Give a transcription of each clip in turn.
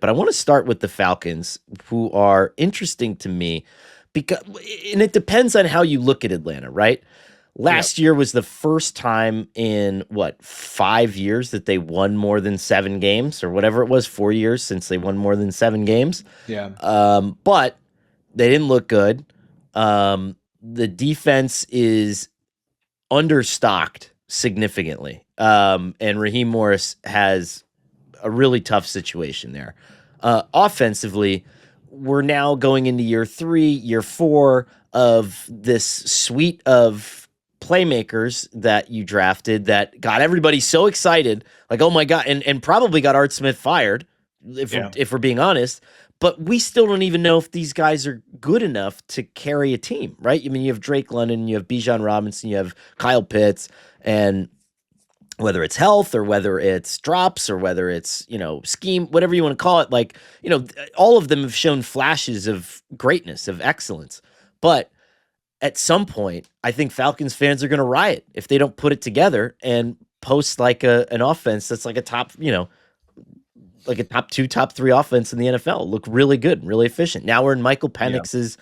But I want to start with the Falcons, who are interesting to me because, and it depends on how you look at Atlanta, right? Yeah. Last year was the first time in what, 5 years that they won more than 7 games or whatever it was, 4 years since they won more than 7 games. Yeah. But they didn't look good. The defense is understocked significantly. And Raheem Morris has a really tough situation there. Offensively, we're now going into year 3, year 4 of this suite of playmakers that you drafted that got everybody so excited, like, oh my God, and probably got Art Smith fired, Yeah. if we're being honest. But we still don't even know if these guys are good enough to carry a team, right? I mean, you have Drake London, you have Bijan Robinson, you have Kyle Pitts, and whether it's health or whether it's drops or whether it's, scheme, whatever you want to call it, like, all of them have shown flashes of greatness, of excellence. But at some point, I think Falcons fans are going to riot if they don't put it together and post like an offense that's like a top, like a top 2, top 3 offense in the NFL. Look really good, really efficient. Now we're in Michael Yeah. Penix's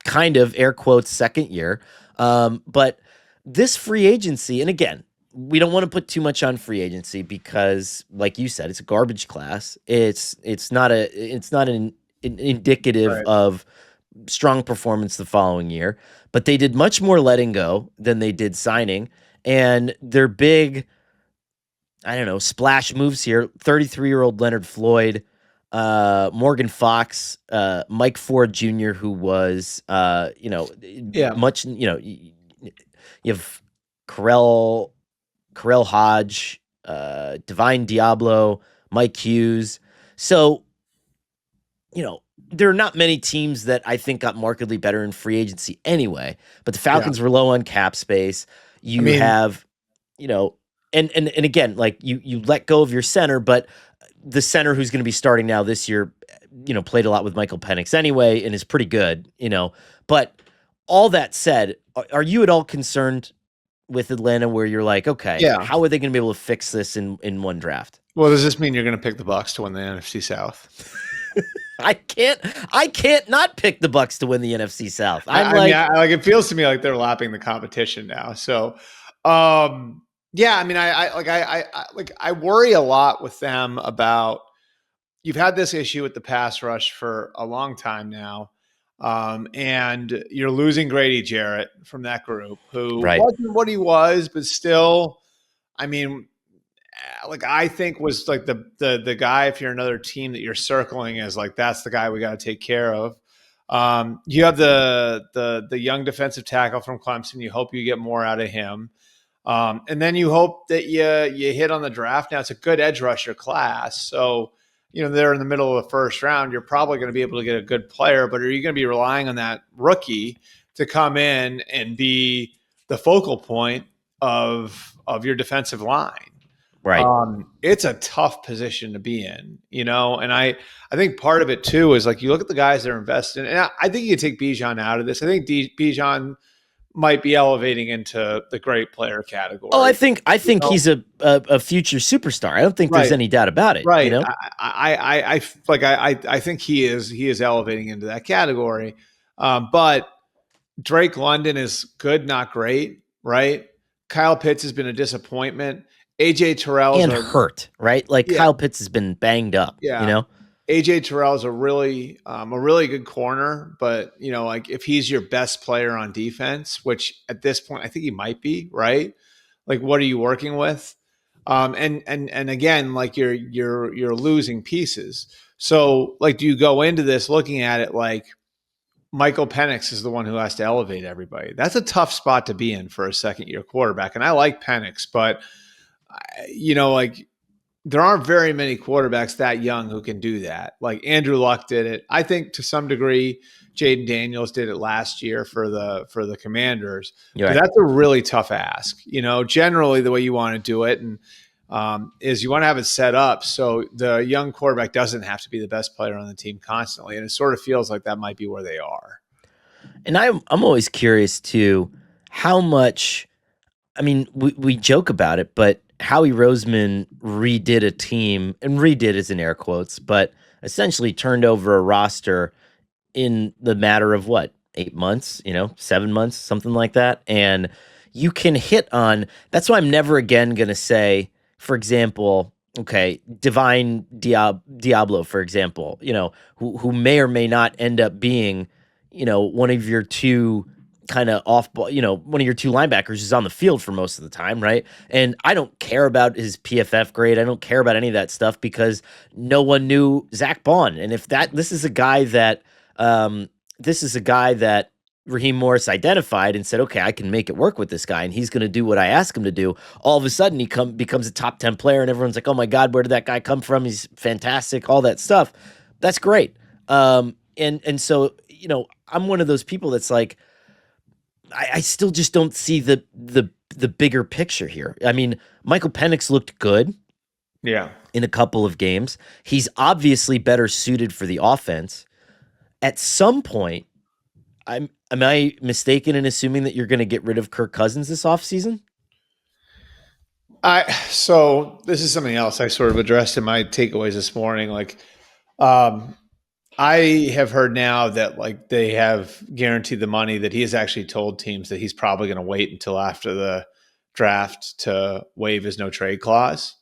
kind of air quotes second year. But this free agency, and again, we don't want to put too much on free agency because, like you said, it's a garbage class. It's not an indicative Right. of strong performance the following year. But they did much more letting go than they did signing, and their big, I don't know, splash moves here. 33-year-old Leonard Floyd, Morgan Fox, Mike Ford Jr., who was, Yeah. much, you have Carell Hodge, Divine Diablo, Mike Hughes. So, there are not many teams that I think got markedly better in free agency anyway, but the Yeah. Falcons were low on cap space. I You mean, have, and again, like you let go of your center, but the center who's going to be starting now this year, played a lot with Michael Penix anyway and is pretty good, But all that said, are you at all concerned with Atlanta where you're like, okay, yeah. how are they going to be able to fix this in one draft? Well, does this mean you're going to pick the Bucks to win the NFC South? I can't not pick the Bucks to win the NFC South. I'm I mean, like, like it feels to me like they're lapping the competition now. So, yeah. I mean, I worry a lot with them about. You've had this issue with the pass rush for a long time now. And you're losing Grady Jarrett from that group, who right. wasn't what he was, but still, I mean, like I think was like the guy if you're another team that you're circling as like that's the guy we got to take care of. You have the young defensive tackle from Clemson. You hope you get more out of him. And then you hope that you hit on the draft. Now it's a good edge rusher class, so they're in the middle of the first round. You're probably going to be able to get a good player, but are you going to be relying on that rookie to come in and be the focal point of your defensive line? Right. It's a tough position to be in, and I think part of it too is like you look at the guys that are invested in, and I think you can take Bijan out of this. I think Bijan might be elevating into the great player category. Oh, I think he's a future superstar. I don't think there's Right. any doubt about it. Right. I think he is elevating into that category. But Drake London is good, not great. Right. Kyle Pitts has been a disappointment. AJ Terrell's And hurt, right? Like yeah, Kyle Pitts has been banged up, yeah. AJ Terrell's a really good corner, but like if he's your best player on defense, which at this point I think he might be, right? Like, what are you working with? And again, like you're losing pieces. So like, do you go into this looking at it like Michael Penix is the one who has to elevate everybody? That's a tough spot to be in for a second year quarterback. And I like Penix, but like there aren't very many quarterbacks that young who can do that. Like Andrew Luck did it. I think to some degree, Jaden Daniels did it last year for the Commanders. You're But right. that's a really tough ask. Generally the way you want to do it and is you want to have it set up so the young quarterback doesn't have to be the best player on the team constantly. And it sort of feels like that might be where they are. And I'm always curious too how much. I mean, we joke about it, but Howie Roseman redid a team, and redid is in air quotes, but essentially turned over a roster in the matter of what, 8 months, 7 months, something like that. And you can hit on that's why I'm never again going to say, for example, okay, Diablo, for example, who may or may not end up being, one of your two kind of off ball, one of your two linebackers is on the field for most of the time, right? And I don't care about his PFF grade. I don't care about any of that stuff because no one knew Zach Bond. And if this is a guy that Raheem Morris identified and said, okay, I can make it work with this guy, and he's going to do what I ask him to do. All of a sudden, he becomes a top 10 player, and everyone's like, oh my God, where did that guy come from? He's fantastic, all that stuff. That's great. And so, I'm one of those people that's like, I still just don't see the bigger picture here. I mean, Michael Penix looked good. Yeah. In a couple of games. He's obviously better suited for the offense. At some point, am I mistaken in assuming that you're going to get rid of Kirk Cousins this offseason? So this is something else I sort of addressed in my takeaways this morning. Like, I have heard now that like they have guaranteed the money, that he has actually told teams that he's probably going to wait until after the draft to waive his no trade clause.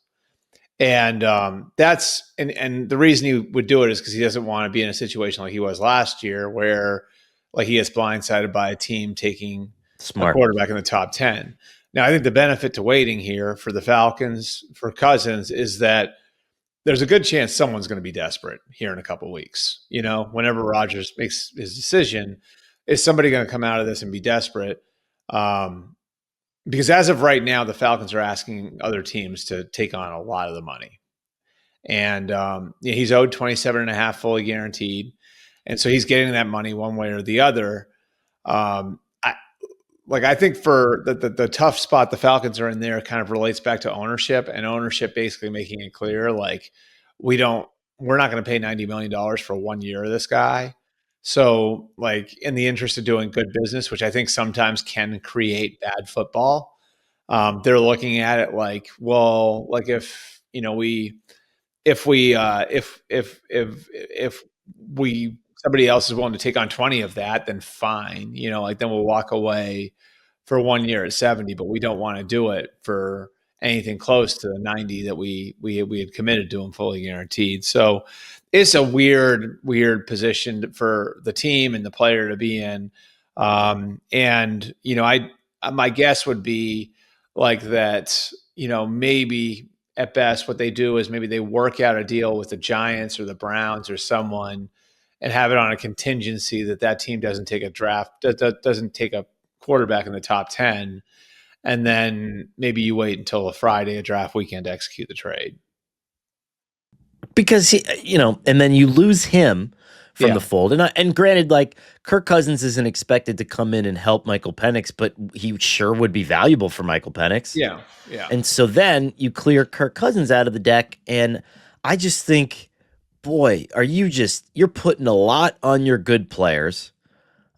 And that's and the reason he would do it is because he doesn't want to be in a situation like he was last year, where like he gets blindsided by a team taking a Smart. quarterback in the top 10. Now, I think the benefit to waiting here for the Falcons for Cousins is that there's a good chance someone's going to be desperate here in a couple of weeks. Whenever Rodgers makes his decision, is somebody going to come out of this and be desperate? Because as of right now, the Falcons are asking other teams to take on a lot of the money. And he's owed 27 and a half fully guaranteed. And so he's getting that money one way or the other. I think for the tough spot the Falcons are in there kind of relates back to ownership, and ownership basically making it clear, like, we're not going to pay $90 million for 1 year of this guy. So, like, in the interest of doing good business, which I think sometimes can create bad football, they're looking at it like, well, like if we somebody else is willing to take on 20 of that, then fine, like then we'll walk away for 1 year at 70, but we don't want to do it for anything close to the 90 that we had committed to him fully guaranteed. So it's a weird position for the team and the player to be in. And my guess would be like that, maybe at best what they do is maybe they work out a deal with the Giants or the Browns or someone and have it on a contingency that team doesn't take a draft, doesn't take a quarterback in the top 10. And then maybe you wait until a Friday, a draft weekend, to execute the trade. Because and then you lose him from the fold. And granted, like, Kirk Cousins isn't expected to come in and help Michael Penix, but he sure would be valuable for Michael Penix. Yeah. And so then you clear Kirk Cousins out of the deck, and I just think, boy, you're putting a lot on your good players,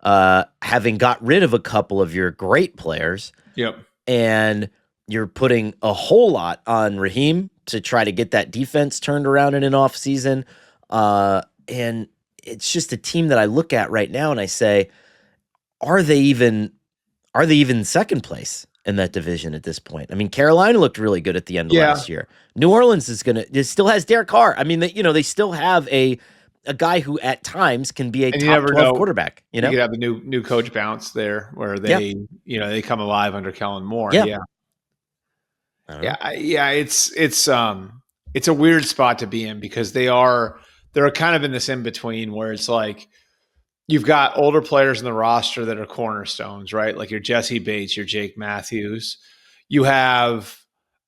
having got rid of a couple of your great players. Yep. And you're putting a whole lot on Raheem to try to get that defense turned around in an off season. And it's just a team that I look at right now and I say, are they even second place in that division at this point? I mean, Carolina looked really good at the end of last year. New Orleans still has Derek Carr. I mean, they still have a guy who at times can be a top 12 quarterback. You could have the new coach bounce there where they they come alive under Kellen Moore. Yeah. It's a weird spot to be in because they're kind of in this in between where it's like you've got older players in the roster that are cornerstones, right? Like your Jesse Bates, your Jake Matthews. You have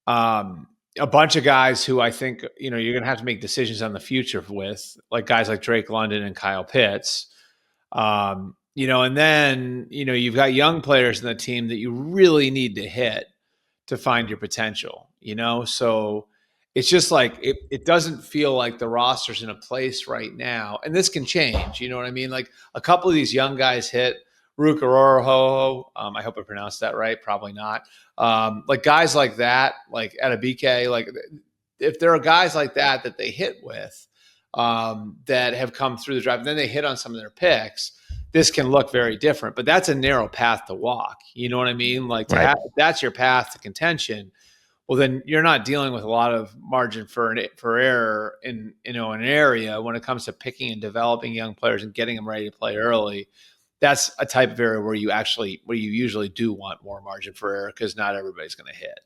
a bunch of guys who I think, you're going to have to make decisions on the future with, like guys like Drake London and Kyle Pitts. And then, you've got young players in the team that you really need to hit to find your potential, So it's just like, it doesn't feel like the roster's in a place right now. And this can change, you know what I mean? Like a couple of these young guys hit, Rukaroroho. I hope I pronounced that right. Probably not. Like guys like that, like at a BK, like if there are guys like that they hit with that have come through the draft, and then they hit on some of their picks, this can look very different. But that's a narrow path to walk. You know what I mean? Like to Right. have that's your path to contention. Well, then you're not dealing with a lot of margin for error in an area when it comes to picking and developing young players and getting them ready to play early. That's a type of area where you usually do want more margin for error because not everybody's going to hit.